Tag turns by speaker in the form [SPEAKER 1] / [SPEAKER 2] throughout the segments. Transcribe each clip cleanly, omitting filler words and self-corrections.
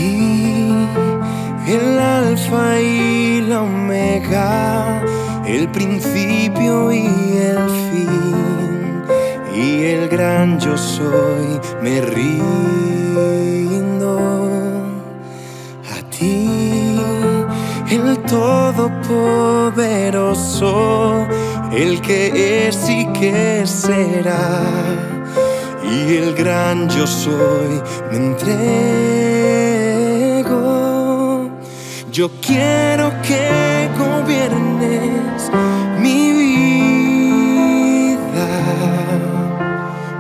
[SPEAKER 1] ti, el alfa y la omega, el principio y el fin, y el gran yo soy, me rindo a ti, el todopoderoso, el que es y que será, y el gran yo soy, me entrego. Yo quiero que gobiernes mi vida,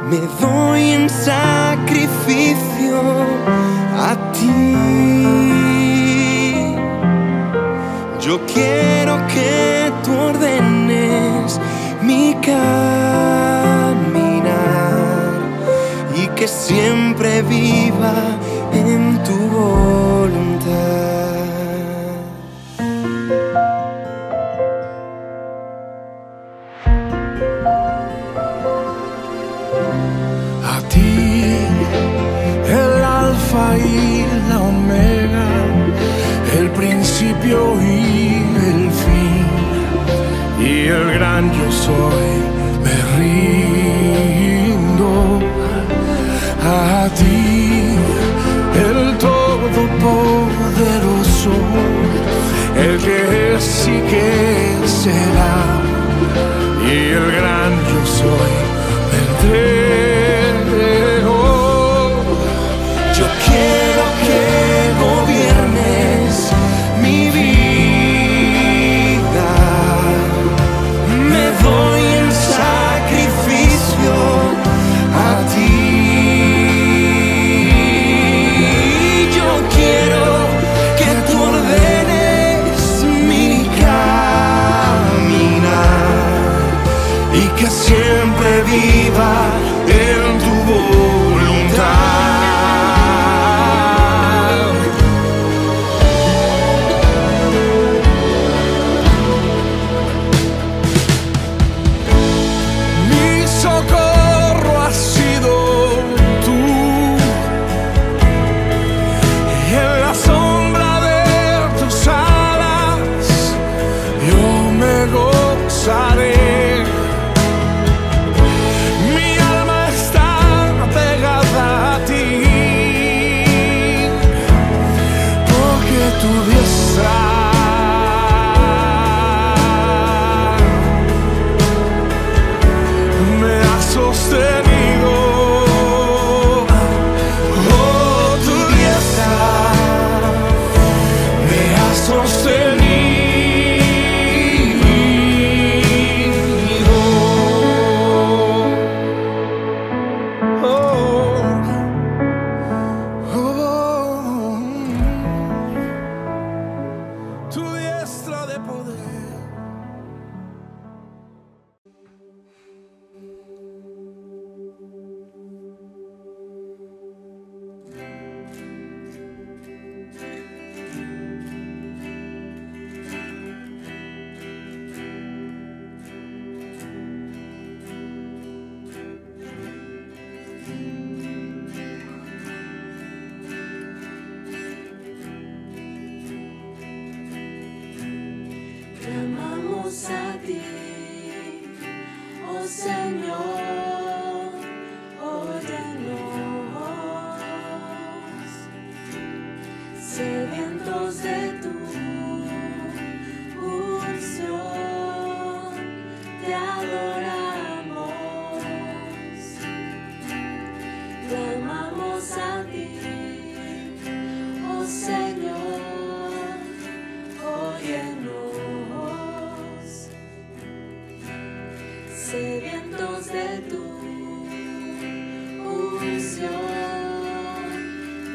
[SPEAKER 1] me doy en sacrificio a ti. Yo quiero que tú ordenes mi caminar y que siempre viva en tu voluntad. A ti, el alfa y la omega, el principio y el fin, y el gran yo soy, me rindo a ti, el todopoderoso, el que es y que será, y el gran yo soy, me entrego. Yo quiero que gobiernes mi vida, me doy en sacrificio a ti. Yo quiero que tú ordenes mi caminar y que siempre viva en tu voluntad.
[SPEAKER 2] Mi alma está pegada a ti, porque tu diestra me ha sostenido. Oh, tu diestra me ha sostenido. Tu diestra de poder.
[SPEAKER 3] Clamamos a ti, oh Señor, óyenos, sedientos de tu unción, te adoramos. Clamamos a ti, oh Señor, óyenos, sedientos de tu unción,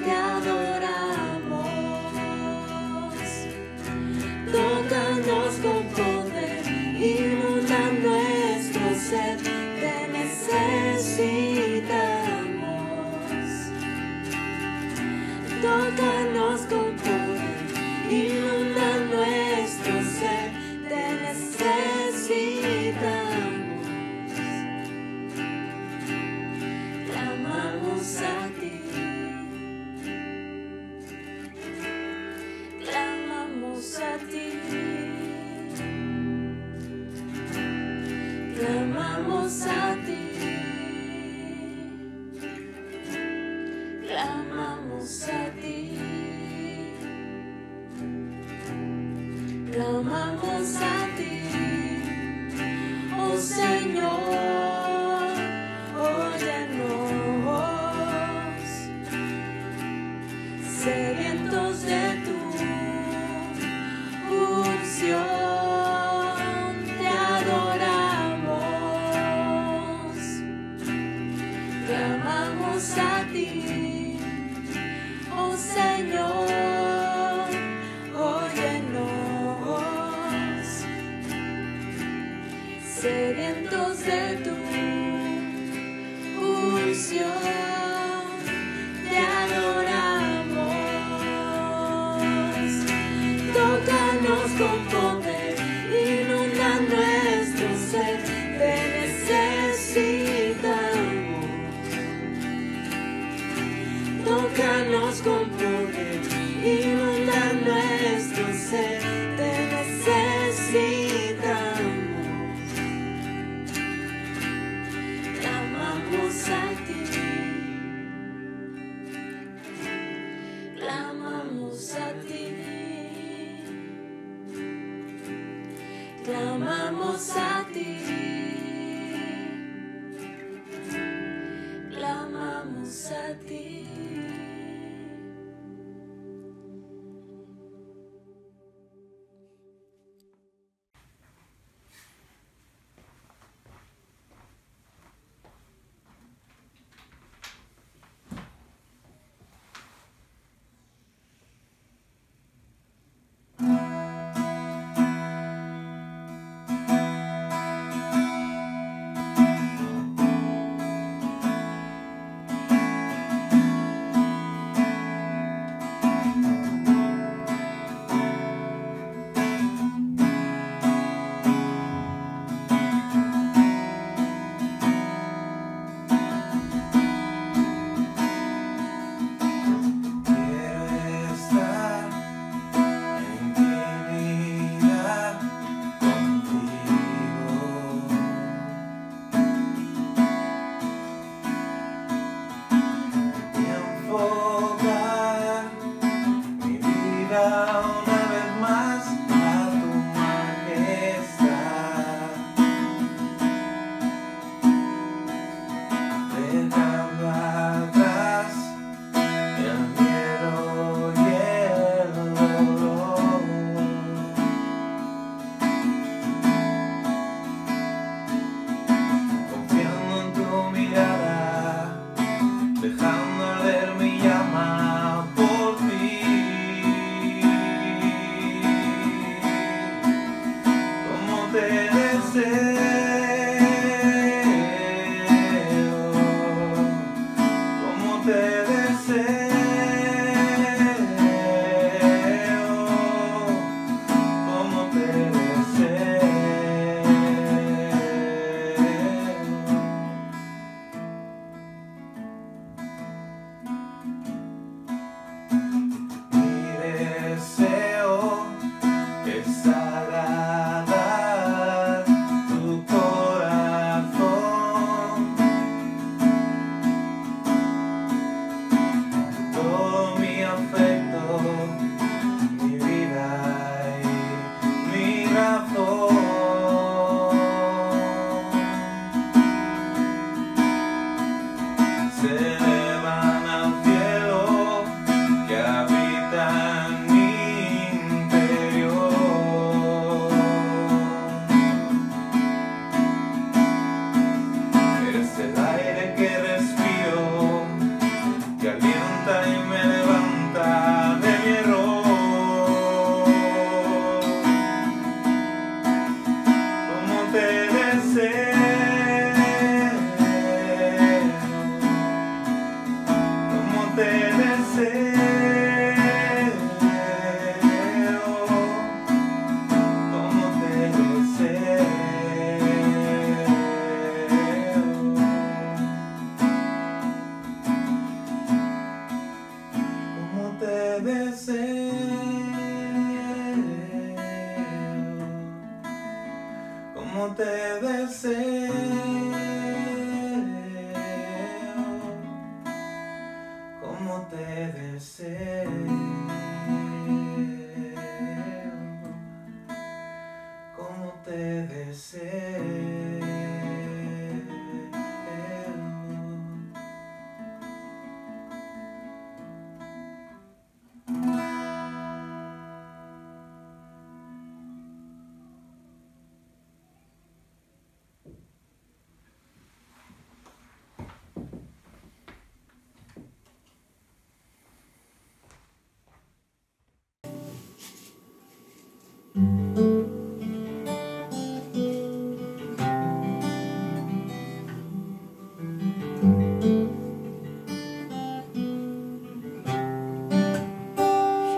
[SPEAKER 3] te adoramos. Tócanos con poder, inunda nuestro ser, te necesitamos. Tócanos con poder, inunda nuestro ser, te necesitamos. Clamamos a ti. clamamos a ti, clamamos a ti, clamamos a ti, oh Señor, óyenos, sedientos de tu unción, te adoramos, clamamos a ti, oh Señor, óyenos, sedientos de tu unción, te adoramos, tócanos con poder, inunda nuestro ser, te necesitamos, tócanos con poder, inunda nuestro ser, te necesitamos, clamamos a ti, clamamos a ti, clamamos a ti, clamamos a ti.
[SPEAKER 4] te deseo. te deseo, como te deseo.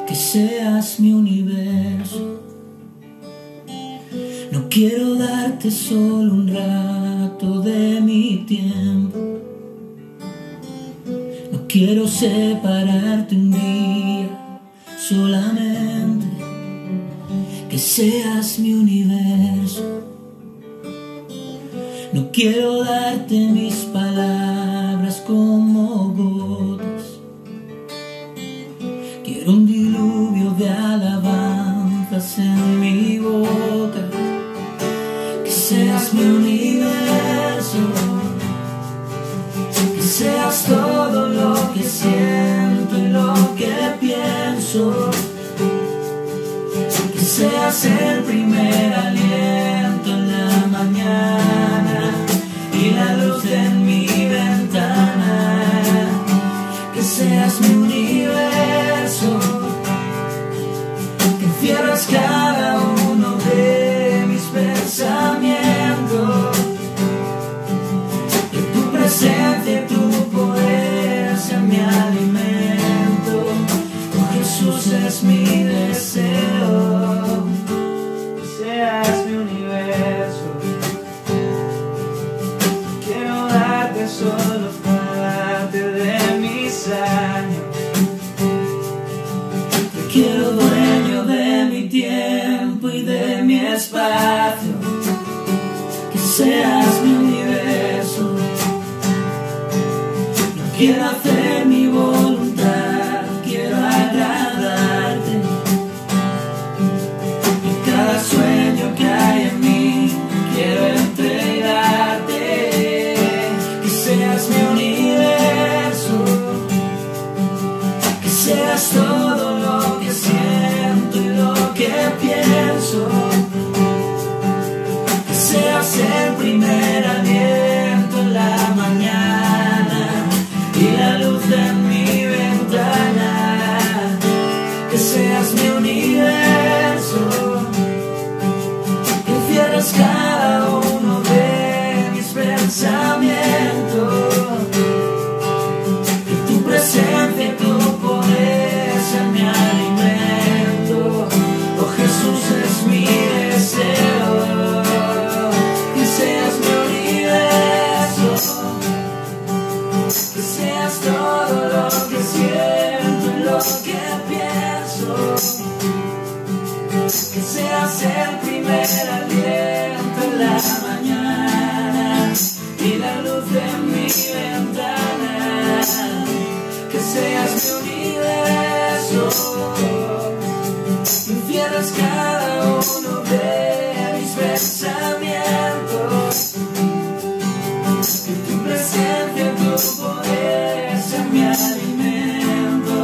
[SPEAKER 5] Que seas mi universo. No quiero darte solo un rato de mi tiempo. No quiero separarte un día solamente. Que seas mi universo. No quiero darte mis palabras como gotas. Quiero un diluvio de alabanzas en mi boca. Que seas mi universo. Que seas todo lo que siento y lo que pienso. Que seas el primer aliento en la mañana y la luz en mi ventana. Que seas mi universo. Que encierras cada uno de mis pensamientos. Que tu presencia y tu poder sean mi alimento. Oh, Jesús, es mi deseo.
[SPEAKER 4] Que seas mi universo. Quiero darte solo parte de mis años.
[SPEAKER 5] Te quiero dueño de mi tiempo y de mi espacio. Que seas mi universo. No quiero hacer mi voluntad, quiero agradarte. Y cada sueño que hay en mí quiero entregarte. Que seas mi universo. Que seas todo lo que siento y lo que pienso. Que seas el primer aliento en la mañana y la luz en mi ventana. Que seas mi universo. Que encierres cada uno de mis pensamientos. Que tu presencia y tu poder sean mi alimento. Oh, Jesús, es mi deseo. Que seas mi universo. Que seas todo lo que siento y lo que pienso. Que seas el primer aliento en la mañana y la luz en mi ventana. Que seas mi universo. Que encierres cada uno de mis pensamientos. Que tu presencia y tu poder sean mi alimento.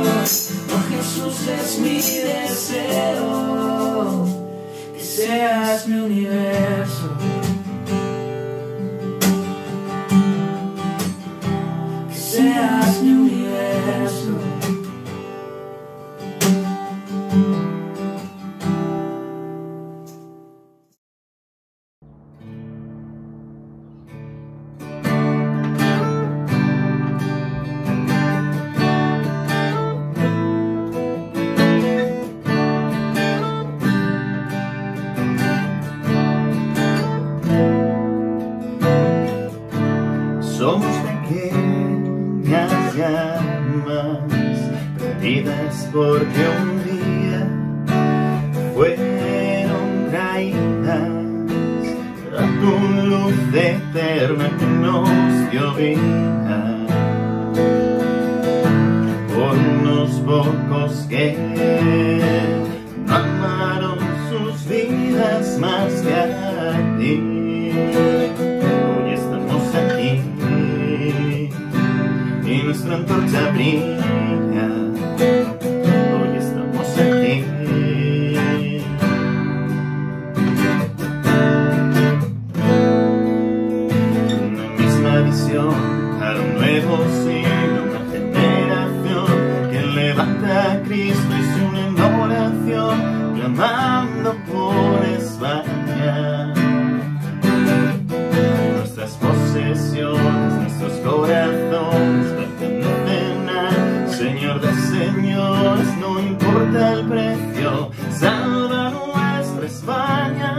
[SPEAKER 5] Oh, Jesús, es mi deseo. Que seas mi universo. Que seas mi universo.
[SPEAKER 4] Somos pequeñas llamas perdidas porque un día fueron caídas a tu luz eterna que nos dio vida. Por que no amaron sus vidas más que a ti. Hoy estamos aquí y nuestra antorcha brilla. Hoy estamos aquí. Una misma visión para un nuevo siglo, una generación que levanta a Cristo y se une en oración, clamando por España. Nuestras posesiones, nuestros corazones pertenecen al Señor de señores, no importa el precio, salva nuestra España.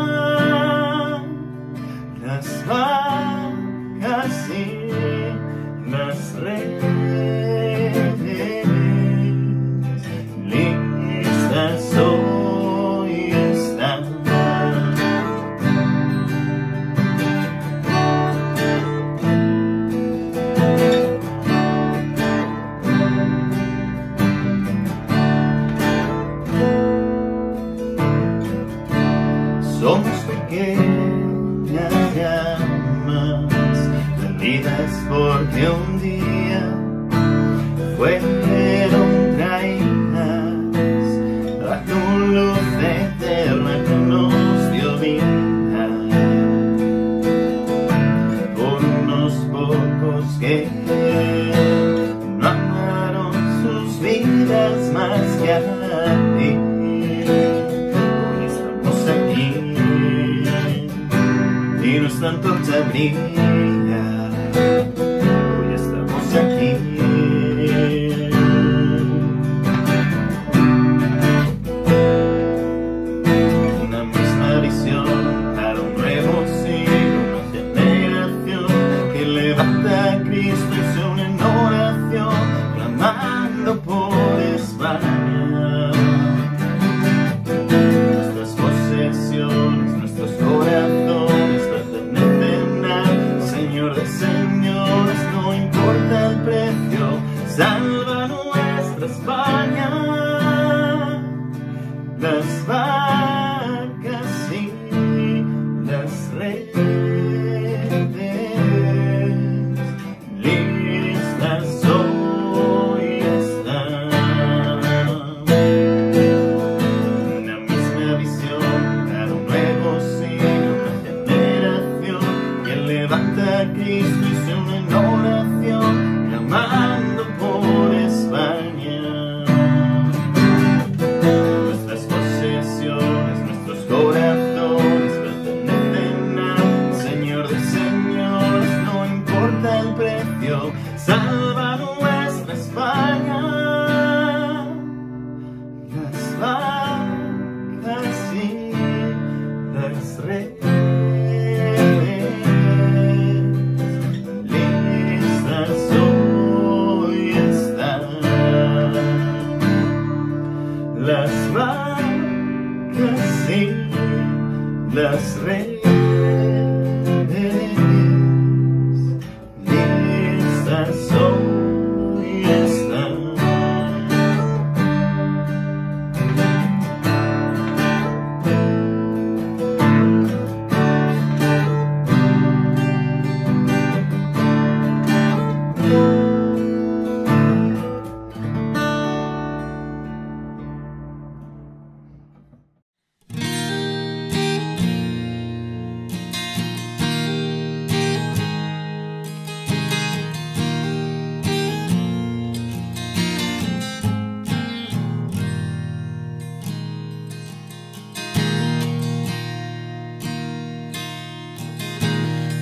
[SPEAKER 4] Las vacas y las redes listas hoy están. Somos pequeñas llamas perdidas porque un día fueron traídas a tu luz eterna que nos dio vida por unos pocos que no amaron sus vidas más que a ti. Hoy estamos aquí y nuestra antorcha brilla. Hoy estamos aquí. Una misma visión para un nuevo siglo, una generación que levanta a Cristo y se une en oración, clamando por España. Nuestras posesiones, nuestros corazones pertenecen al Señor de señores, no importa el precio, salva nuestra España. Las vacas y las redes listas hoy están. Una misma visión para un nuevo siglo, una generación que levanta a Cristo y se une en oración, clamando por España. Nuestras posesiones, nuestros corazones pertenecen al Señor de señores, no importa el precio, salva nuestra España. Las vacas y las redes listas hoy están. Las vacas y las redes listas hoy están.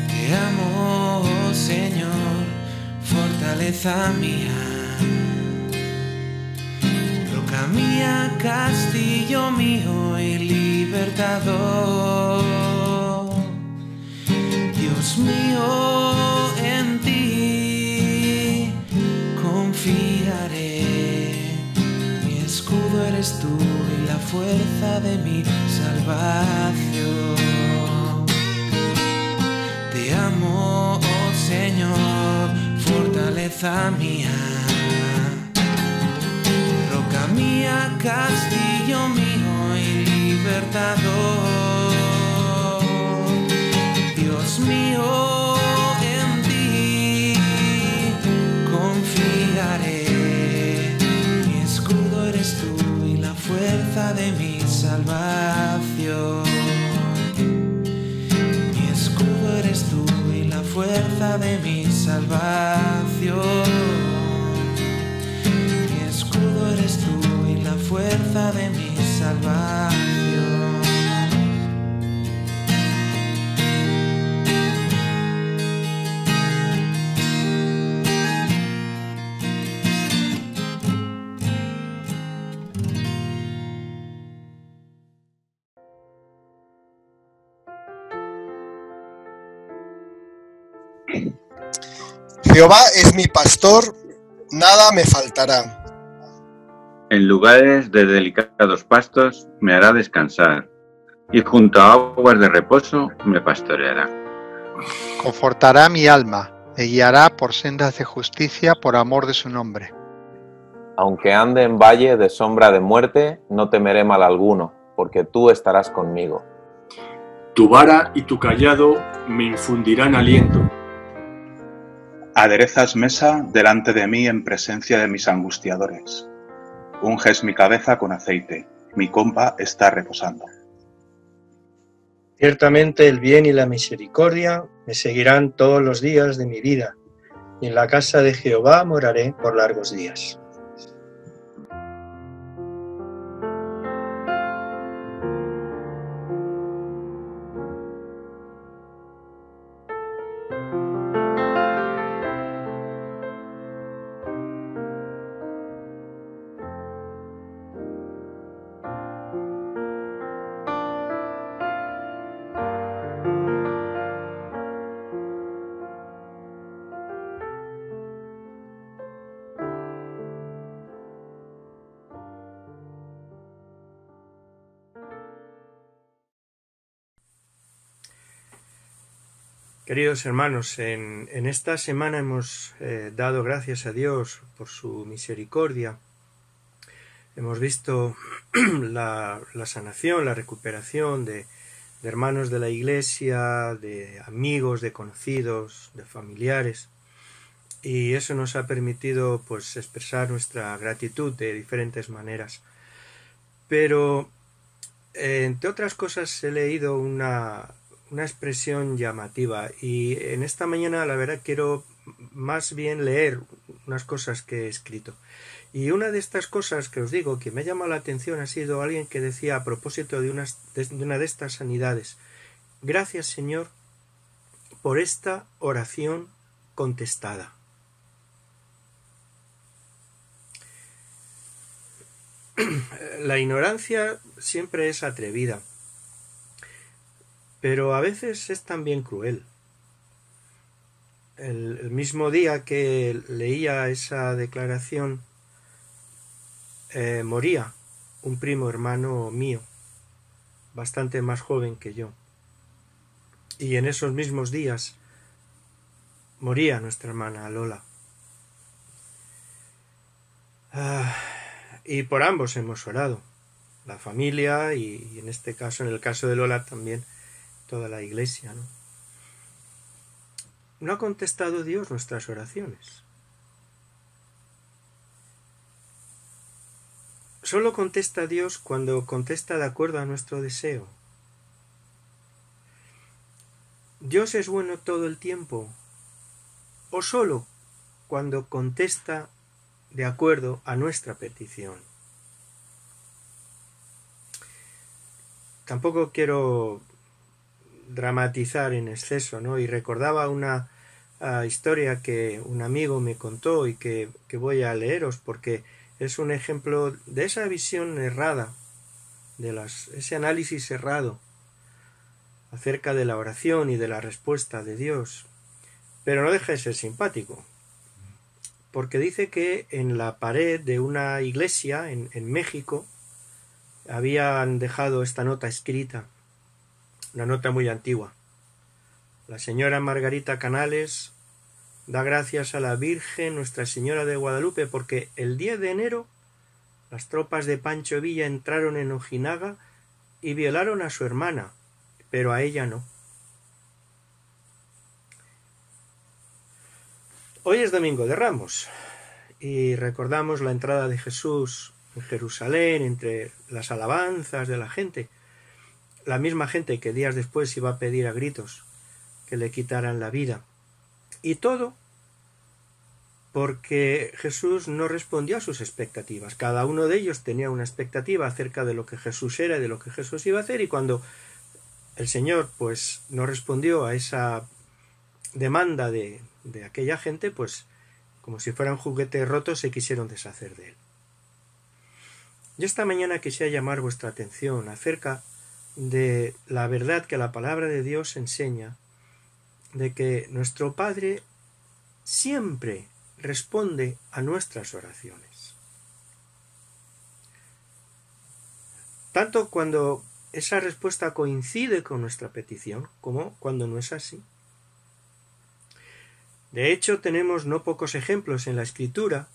[SPEAKER 6] Te amo, Señor, fortaleza mía, roca mía, castillo mío y libertador. Dios mío, en ti confiaré, mi escudo eres tú y la fuerza de mi salvación. Te amo, oh Señor, fortaleza mía, roca mía, castillo mío y libertador. Dios mío, en ti confiaré. Mi escudo eres tú y la fuerza de mi salvación. Mi escudo eres tú y la fuerza de mi salvación. Mi escudo eres tú y la fuerza de mi salvación.
[SPEAKER 7] Jehová es mi pastor, nada me faltará.
[SPEAKER 8] En lugares de delicados pastos me hará descansar, y junto a aguas de reposo me pastoreará.
[SPEAKER 9] Confortará mi alma, me guiará por sendas de justicia por amor de su nombre.
[SPEAKER 10] Aunque ande en valle de sombra de muerte, no temeré mal alguno, porque tú estarás conmigo.
[SPEAKER 11] Tu vara y tu cayado me infundirán aliento.
[SPEAKER 12] Aderezas mesa delante de mí en presencia de mis angustiadores. Unges mi cabeza con aceite, mi copa está reposando.
[SPEAKER 13] Ciertamente el bien y la misericordia me seguirán todos los días de mi vida, y en la casa de Jehová moraré por largos días. Queridos hermanos, en esta semana hemos dado gracias a Dios por su misericordia. Hemos visto la sanación, la recuperación de hermanos de la Iglesia, de amigos, de conocidos, de familiares. Y eso nos ha permitido pues expresar nuestra gratitud de diferentes maneras. Pero, entre otras cosas, he leído una expresión llamativa, y en esta mañana la verdad quiero más bien leer unas cosas que he escrito. Y una de estas cosas que os digo que me ha llamado la atención ha sido alguien que decía a propósito de una de estas sanidades: gracias, Señor, por esta oración contestada. La ignorancia siempre es atrevida, pero a veces es también cruel. El mismo día que leía esa declaración, moría un primo hermano mío, bastante más joven que yo. Y en esos mismos días moría nuestra hermana Lola. Y por ambos hemos orado, la familia y en este caso, en el caso de Lola también, toda la Iglesia, ¿no? ¿No ha contestado Dios nuestras oraciones? Solo contesta Dios cuando contesta de acuerdo a nuestro deseo. ¿Dios es bueno todo el tiempo? ¿O solo cuando contesta de acuerdo a nuestra petición? Tampoco quiero dramatizar en exceso, ¿no? Y recordaba una historia que un amigo me contó y que voy a leeros porque es un ejemplo de esa visión errada, ese análisis errado acerca de la oración y de la respuesta de Dios. Pero no deja de ser simpático, porque dice que en la pared de una iglesia en México habían dejado esta nota escrita, una nota muy antigua. La señora Margarita Canales da gracias a la Virgen Nuestra Señora de Guadalupe porque el 10 de enero las tropas de Pancho Villa entraron en Ojinaga y violaron a su hermana, pero a ella no. Hoy es Domingo de Ramos y recordamos la entrada de Jesús en Jerusalén entre las alabanzas de la gente, la misma gente que días después iba a pedir a gritos que le quitaran la vida. Y todo porque Jesús no respondió a sus expectativas. Cada uno de ellos tenía una expectativa acerca de lo que Jesús era y de lo que Jesús iba a hacer, y cuando el Señor pues no respondió a esa demanda de aquella gente, pues como si fuera un juguete roto se quisieron deshacer de él. Yo esta mañana quisiera llamar vuestra atención acerca de la verdad que la palabra de Dios enseña, de que nuestro Padre siempre responde a nuestras oraciones. Tanto cuando esa respuesta coincide con nuestra petición, como cuando no es así. De hecho, tenemos no pocos ejemplos en la Escritura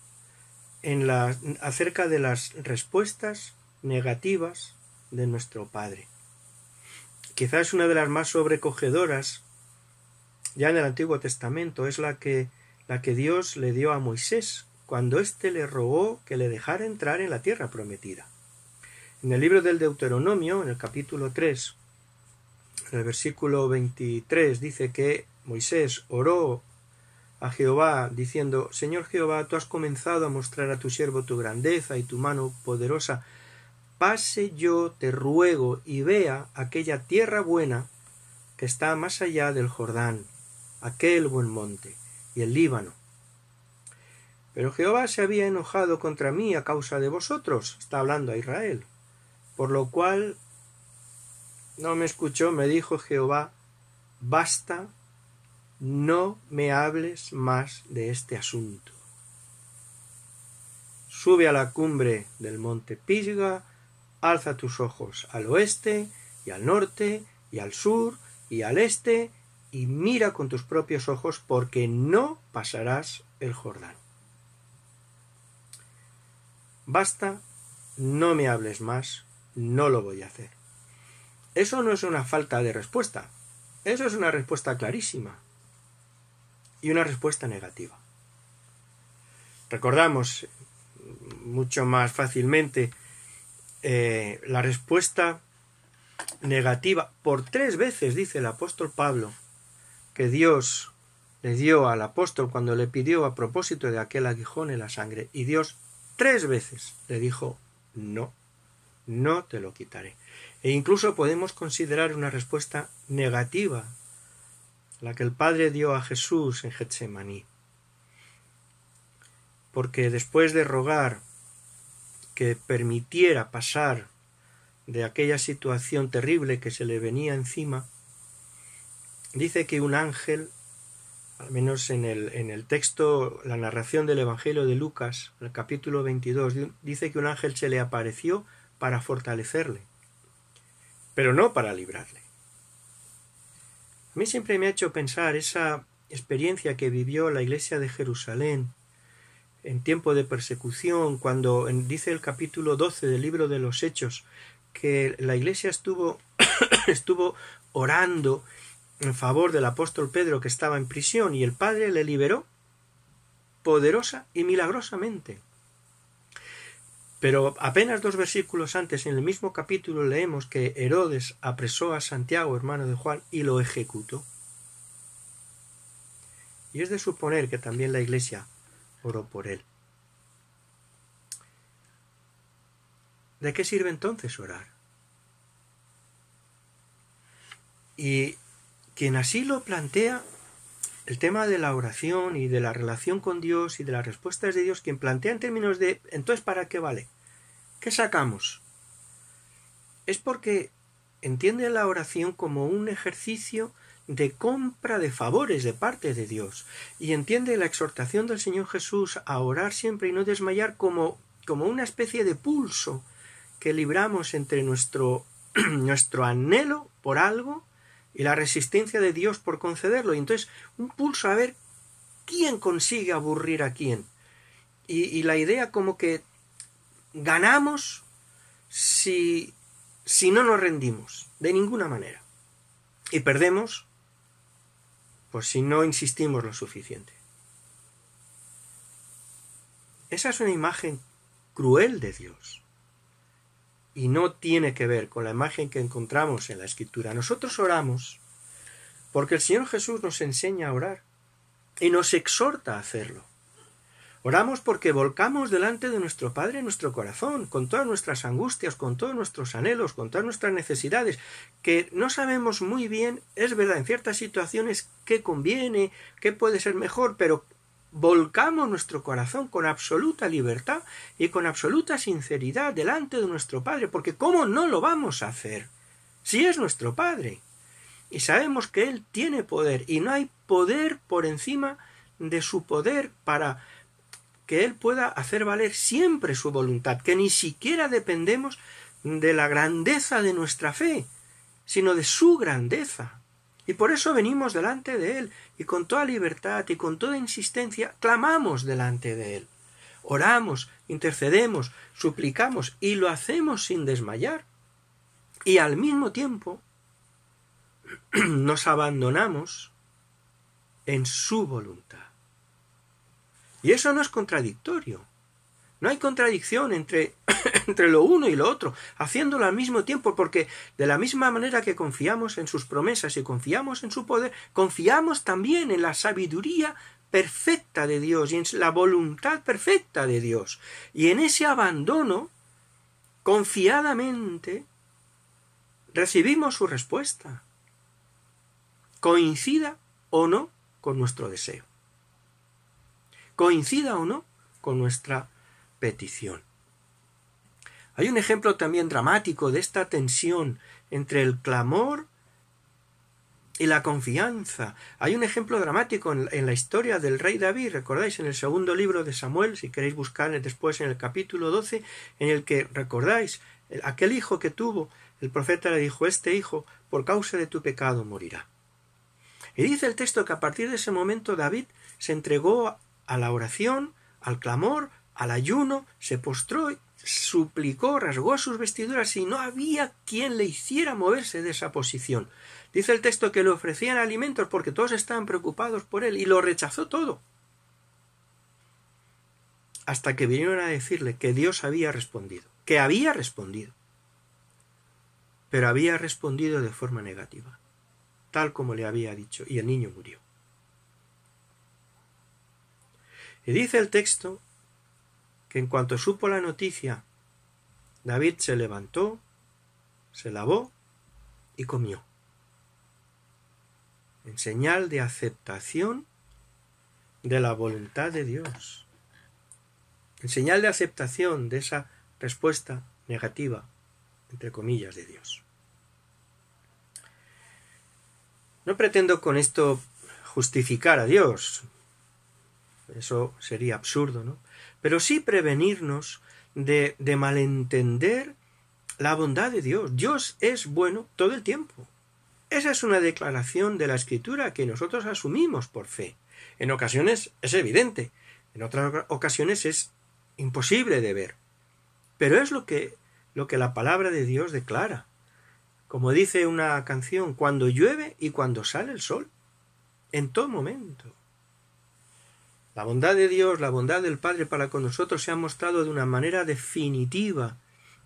[SPEAKER 13] acerca de las respuestas negativas de nuestro Padre. Quizás una de las más sobrecogedoras, ya en el Antiguo Testamento, es la que Dios le dio a Moisés cuando éste le rogó que le dejara entrar en la tierra prometida. En el libro del Deuteronomio, en el capítulo 3, en el versículo 23, dice que Moisés oró a Jehová diciendo: Señor Jehová, tú has comenzado a mostrar a tu siervo tu grandeza y tu mano poderosa. Pase yo, te ruego, y vea aquella tierra buena que está más allá del Jordán, aquel buen monte y el Líbano. Pero Jehová se había enojado contra mí a causa de vosotros, está hablando a Israel, por lo cual no me escuchó. Me dijo Jehová: basta, no me hables más de este asunto. Sube a la cumbre del monte Pisga, alza tus ojos al oeste y al norte y al sur y al este, y mira con tus propios ojos, porque no pasarás el Jordán. Basta, no me hables más, no lo voy a hacer. Eso no es una falta de respuesta, eso es una respuesta clarísima y una respuesta negativa. Recordamos mucho más fácilmente la respuesta negativa. Por 3 veces dice el apóstol Pablo que Dios le dio al apóstol cuando le pidió a propósito de aquel aguijón en la sangre, y Dios 3 veces le dijo: no, no te lo quitaré. E incluso podemos considerar una respuesta negativa la que el Padre dio a Jesús en Getsemaní, porque después de rogar que permitiera pasar de aquella situación terrible que se le venía encima, dice que un ángel, al menos en el texto, la narración del Evangelio de Lucas, el capítulo 22, dice que un ángel se le apareció para fortalecerle, pero no para librarle. A mí siempre me ha hecho pensar esa experiencia que vivió la iglesia de Jerusalén en tiempo de persecución, cuando dice el capítulo 12 del libro de los Hechos que la iglesia estuvo orando en favor del apóstol Pedro, que estaba en prisión, y el Padre le liberó poderosa y milagrosamente. Pero apenas 2 versículos antes, en el mismo capítulo, leemos que Herodes apresó a Santiago, hermano de Juan, y lo ejecutó. Y es de suponer que también la iglesia oró por él. ¿De qué sirve entonces orar? Y quien así lo plantea, el tema de la oración y de la relación con Dios y de las respuestas de Dios, quien plantea en términos de ¿entonces para qué vale? ¿Qué sacamos? Es porque entiende la oración como un ejercicio de compra de favores de parte de Dios, y entiende la exhortación del Señor Jesús a orar siempre y no desmayar como una especie de pulso que libramos entre nuestro anhelo por algo y la resistencia de Dios por concederlo. Y entonces un pulso a ver quién consigue aburrir a quién. Y la idea como que ganamos si no nos rendimos, de ninguna manera. Y perdemos pues si no insistimos lo suficiente. Esa es una imagen cruel de Dios. Y no tiene que ver con la imagen que encontramos en la Escritura. Nosotros oramos porque el Señor Jesús nos enseña a orar y nos exhorta a hacerlo. Oramos porque volcamos delante de nuestro Padre nuestro corazón, con todas nuestras angustias, con todos nuestros anhelos, con todas nuestras necesidades, que no sabemos muy bien, es verdad, en ciertas situaciones qué conviene, qué puede ser mejor, pero volcamos nuestro corazón con absoluta libertad y con absoluta sinceridad delante de nuestro Padre, porque ¿cómo no lo vamos a hacer? Si es nuestro Padre. Y sabemos que Él tiene poder, y no hay poder por encima de su poder para que Él pueda hacer valer siempre su voluntad, que ni siquiera dependemos de la grandeza de nuestra fe, sino de su grandeza. Y por eso venimos delante de Él, y con toda libertad y con toda insistencia clamamos delante de Él. Oramos, intercedemos, suplicamos, y lo hacemos sin desmayar. Y al mismo tiempo nos abandonamos en su voluntad. Y eso no es contradictorio. No hay contradicción entre lo uno y lo otro, haciéndolo al mismo tiempo, porque de la misma manera que confiamos en sus promesas y confiamos en su poder, confiamos también en la sabiduría perfecta de Dios y en la voluntad perfecta de Dios. Y en ese abandono, confiadamente, recibimos su respuesta, coincida o no con nuestro deseo, coincida o no con nuestra petición. Hay un ejemplo también dramático de esta tensión entre el clamor y la confianza. Hay un ejemplo dramático en la historia del rey David, recordáis, en el segundo libro de Samuel, si queréis buscar después en el capítulo 12, en el que, recordáis, aquel hijo que tuvo, el profeta le dijo, este hijo, por causa de tu pecado, morirá. Y dice el texto que a partir de ese momento David se entregó a la oración, al clamor, al ayuno, se postró, suplicó, rasgó sus vestiduras y no había quien le hiciera moverse de esa posición. Dice el texto que le ofrecían alimentos porque todos estaban preocupados por él y lo rechazó todo. Hasta que vinieron a decirle que Dios había respondido, pero había respondido de forma negativa, tal como le había dicho, y el niño murió. Y dice el texto que en cuanto supo la noticia, David se levantó, se lavó y comió, en señal de aceptación de la voluntad de Dios, en señal de aceptación de esa respuesta negativa, entre comillas, de Dios. No pretendo con esto justificar a Dios, eso sería absurdo, ¿no? Pero sí prevenirnos de malentender la bondad de Dios. Dios es bueno todo el tiempo. Esa es una declaración de la Escritura que nosotros asumimos por fe. En ocasiones es evidente, en otras ocasiones es imposible de ver. Pero es lo que la palabra de Dios declara. Como dice una canción, cuando llueve y cuando sale el sol, en todo momento. La bondad de Dios, la bondad del Padre para con nosotros se ha mostrado de una manera definitiva,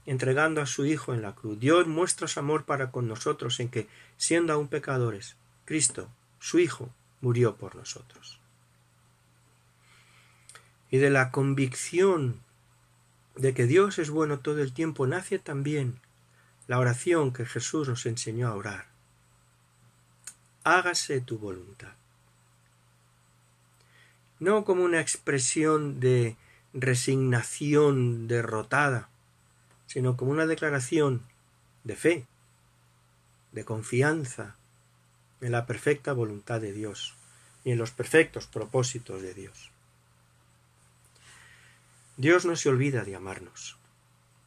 [SPEAKER 13] entregando a su Hijo en la cruz. Dios muestra su amor para con nosotros en que, siendo aún pecadores, Cristo, su Hijo, murió por nosotros. Y de la convicción de que Dios es bueno todo el tiempo nace también la oración que Jesús nos enseñó a orar. Hágase tu voluntad. No como una expresión de resignación derrotada, sino como una declaración de fe, de confianza en la perfecta voluntad de Dios y en los perfectos propósitos de Dios. Dios no se olvida de amarnos.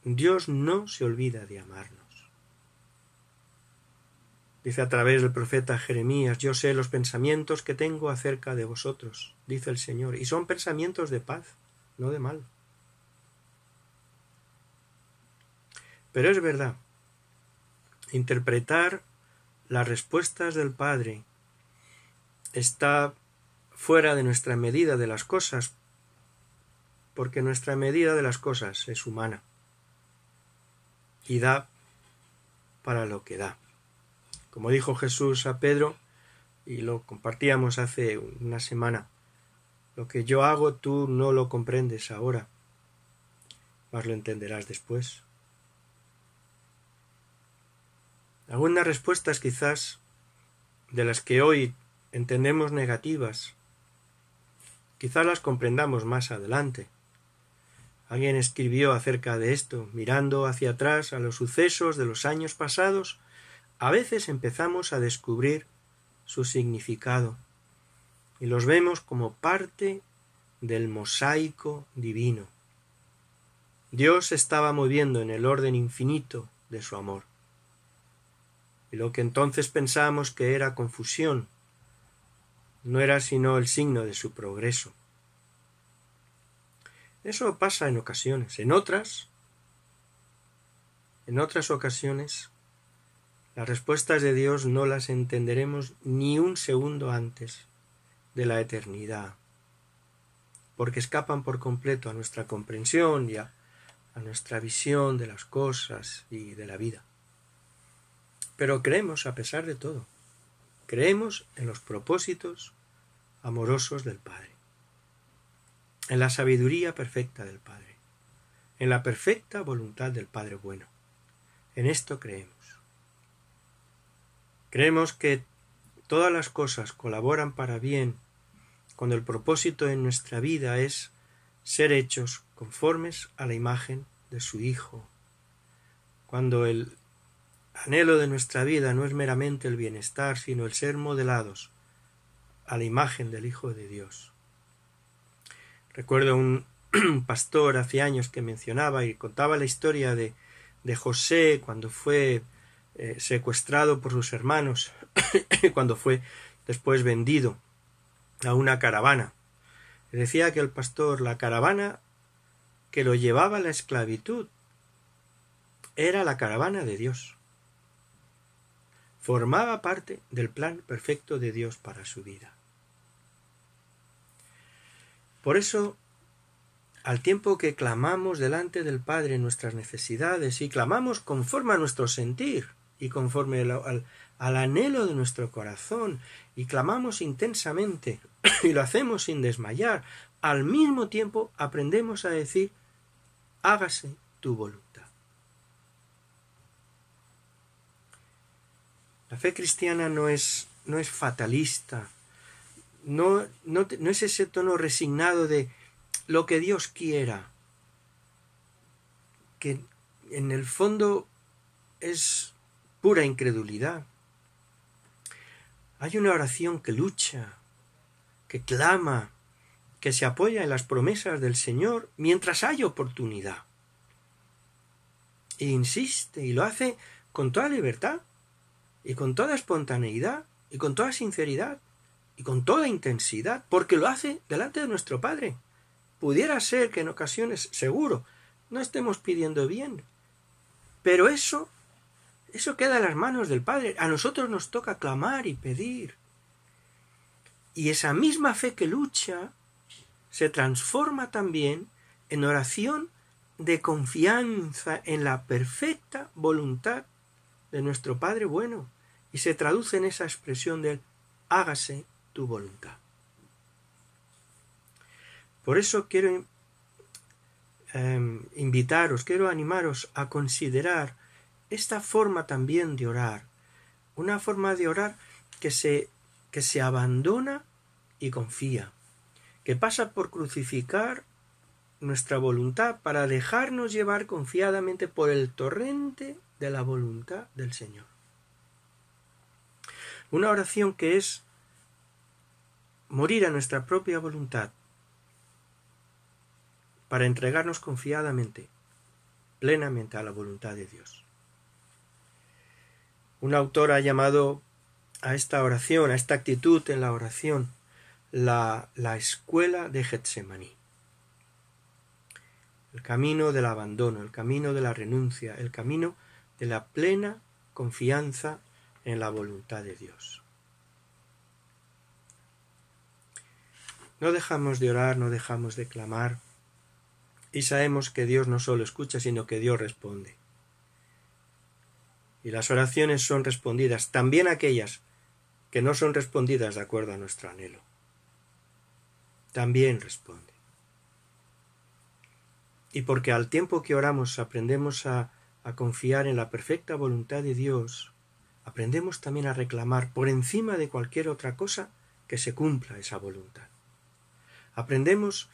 [SPEAKER 13] Dios no se olvida de amarnos. Dice a través del profeta Jeremías, yo sé los pensamientos que tengo acerca de vosotros, dice el Señor, y son pensamientos de paz, no de mal. Pero es verdad, interpretar las respuestas del Padre está fuera de nuestra medida de las cosas, porque nuestra medida de las cosas es humana y da para lo que da. Como dijo Jesús a Pedro, y lo compartíamos hace una semana, lo que yo hago tú no lo comprendes ahora, mas lo entenderás después. Algunas respuestas quizás de las que hoy entendemos negativas, quizás las comprendamos más adelante. Alguien escribió acerca de esto, mirando hacia atrás a los sucesos de los años pasados, a veces empezamos a descubrir su significado y los vemos como parte del mosaico divino. Dios se estaba moviendo en el orden infinito de su amor. Y lo que entonces pensábamos que era confusión, no era sino el signo de su progreso. Eso pasa en ocasiones. En otras ocasiones, las respuestas de Dios no las entenderemos ni un segundo antes de la eternidad, porque escapan por completo a nuestra comprensión y a nuestra visión de las cosas y de la vida. Pero creemos a pesar de todo. Creemos en los propósitos amorosos del Padre, en la sabiduría perfecta del Padre, en la perfecta voluntad del Padre bueno. En esto creemos. Creemos que todas las cosas colaboran para bien cuando el propósito en nuestra vida es ser hechos conformes a la imagen de su Hijo, cuando el anhelo de nuestra vida no es meramente el bienestar, sino el ser modelados a la imagen del Hijo de Dios. Recuerdo un pastor hace años que mencionaba y contaba la historia de José cuando fue secuestrado por sus hermanos, cuando fue después vendido a una caravana. Decía que el pastor, la caravana que lo llevaba a la esclavitud, era la caravana de Dios. Formaba parte del plan perfecto de Dios para su vida. Por eso, al tiempo que clamamos delante del Padre nuestras necesidades y clamamos conforme a nuestro sentir y conforme al anhelo de nuestro corazón y clamamos intensamente y lo hacemos sin desmayar, al mismo tiempo aprendemos a decir: hágase tu voluntad. La fe cristiana no es fatalista, no es ese tono resignado de lo que Dios quiera, que en el fondo es pura incredulidad. Hay una oración que lucha, que clama, que se apoya en las promesas del Señor mientras hay oportunidad. E insiste y lo hace con toda libertad, y con toda espontaneidad, y con toda sinceridad, y con toda intensidad, porque lo hace delante de nuestro Padre. Pudiera ser que en ocasiones, seguro, no estemos pidiendo bien, pero eso queda en las manos del Padre. A nosotros nos toca clamar y pedir. Y esa misma fe que lucha se transforma también en oración de confianza en la perfecta voluntad de nuestro Padre bueno, y se traduce en esa expresión del hágase tu voluntad. Por eso quiero invitaros, quiero animaros a considerar esta forma también de orar, una forma de orar que se abandona y confía, que pasa por crucificar nuestra voluntad para dejarnos llevar confiadamente por el torrente de la voluntad del Señor. Una oración que es morir a nuestra propia voluntad para entregarnos confiadamente, plenamente a la voluntad de Dios. Un autor ha llamado a esta oración, a esta actitud en la oración, la escuela de Getsemaní. el camino del abandono, el camino de la renuncia, el camino de la plena confianza en la voluntad de Dios. No dejamos de orar, no dejamos de clamar, y sabemos que Dios no solo escucha, sino que Dios responde. Y las oraciones son respondidas, también aquellas que no son respondidas de acuerdo a nuestro anhelo. También responde. Y porque al tiempo que oramos aprendemos a confiar en la perfecta voluntad de Dios, aprendemos también a reclamar por encima de cualquier otra cosa que se cumpla esa voluntad. Aprendemos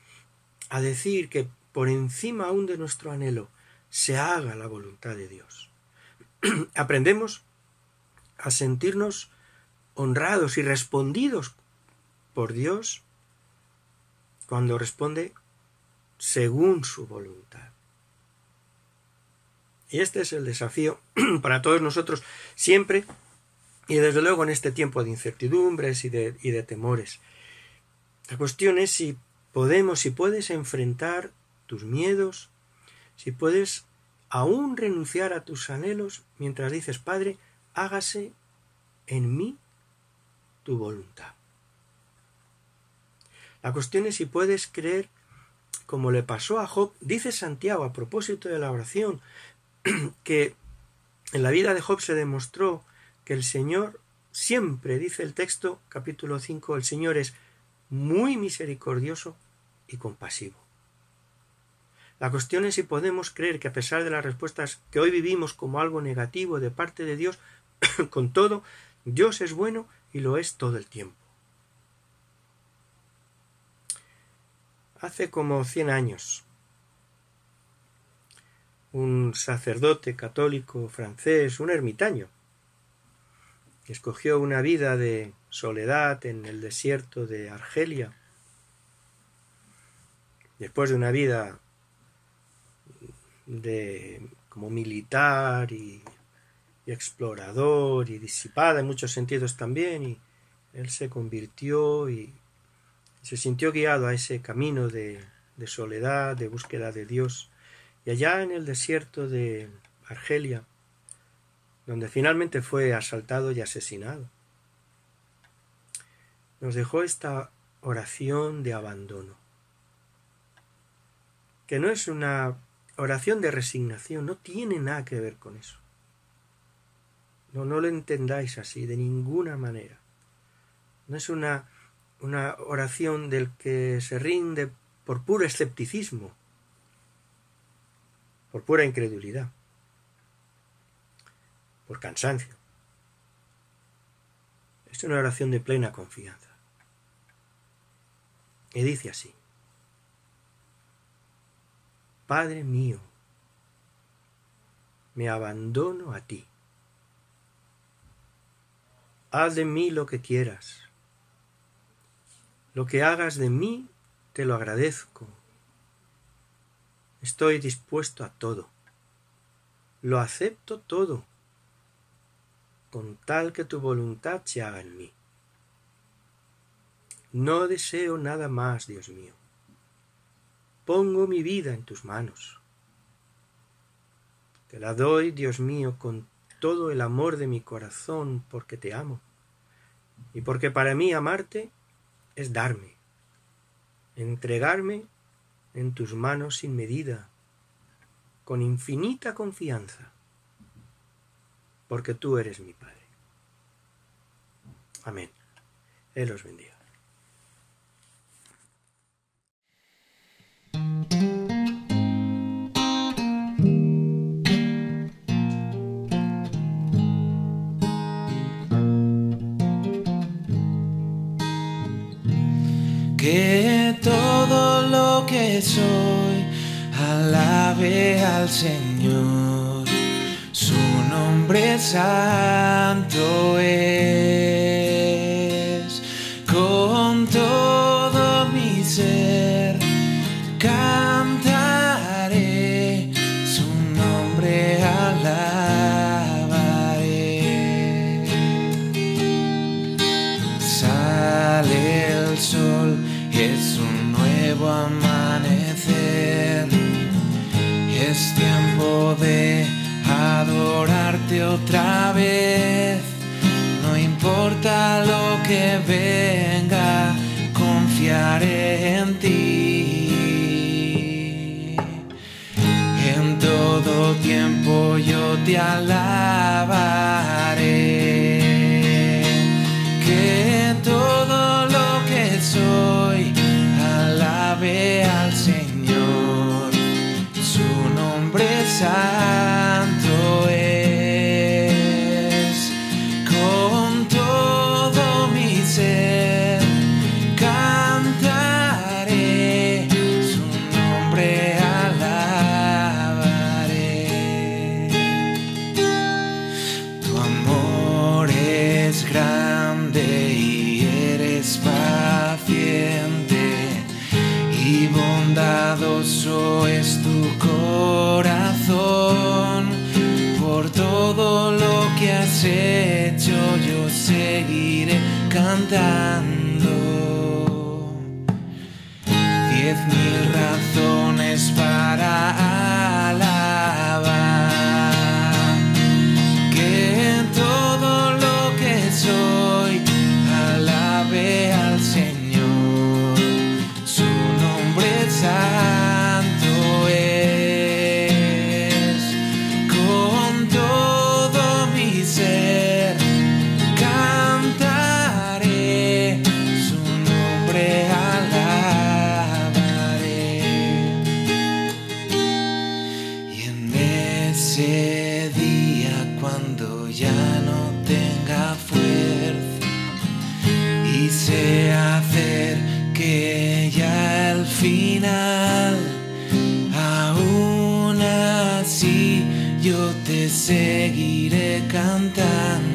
[SPEAKER 13] a decir que por encima aún de nuestro anhelo se haga la voluntad de Dios. Aprendemos a sentirnos honrados y respondidos por Dios cuando responde según su voluntad. Y este es el desafío para todos nosotros siempre, y desde luego en este tiempo de incertidumbres y de temores. La cuestión es si puedes enfrentar tus miedos, si puedes aún renunciar a tus anhelos mientras dices, Padre, hágase en mí tu voluntad. La cuestión es si puedes creer, como le pasó a Job. Dice Santiago a propósito de la oración, que en la vida de Job se demostró que el Señor siempre, dice el texto, capítulo 5, el Señor es muy misericordioso y compasivo. La cuestión es si podemos creer que a pesar de las respuestas que hoy vivimos como algo negativo de parte de Dios, con todo, Dios es bueno y lo es todo el tiempo. Hace como 100 años, un sacerdote católico francés, un ermitaño, escogió una vida de soledad en el desierto de Argelia, después de una vida como militar y explorador y disipada en muchos sentidos también, y él se convirtió y se sintió guiado a ese camino de soledad, de búsqueda de Dios. Y allá en el desierto de Argelia, donde finalmente fue asaltado y asesinado, nos dejó esta oración de abandono, que no es una oración de resignación, no tiene nada que ver con eso. No lo entendáis así, de ninguna manera. No es una oración del que se rinde por puro escepticismo, por pura incredulidad, por cansancio. Es una oración de plena confianza. Y dice así: Padre mío, me abandono a ti. Haz de mí lo que quieras. Lo que hagas de mí te lo agradezco. Estoy dispuesto a todo. Lo acepto todo, con tal que tu voluntad se haga en mí. No deseo nada más, Dios mío. Pongo mi vida en tus manos. Te la doy, Dios mío, con todo el amor de mi corazón, porque te amo. Y porque para mí amarte es darme, entregarme en tus manos sin medida, con infinita confianza, porque tú eres mi Padre. Amén. Él os bendiga.
[SPEAKER 6] Que todo lo que soy alabe al Señor, su nombre santo es. Con todo mi ser cantaré, su nombre alabaré. Sale el sol, es un nuevo amanecer, es tiempo de adorarte otra vez. No importa lo que venga, confiaré en ti. En todo tiempo yo te alabaré. Que todo lo que soy alabe al Señor. Su nombre santo es. Con todo mi ser cantaré, su nombre alabaré. Tu amor es grande y eres paciente, y bondadoso es tu corazón. Por todo lo que has hecho yo seguiré cantando. 10.000 razones para alabar. Que todo lo que soy alabe al Señor. Su nombre santo es. Con todo mi ser cantaré, su nombre alabaré. Y en ese día, cuando ya no tenga fuerza y se acerque ya el final, aún así yo te seguiré cantando.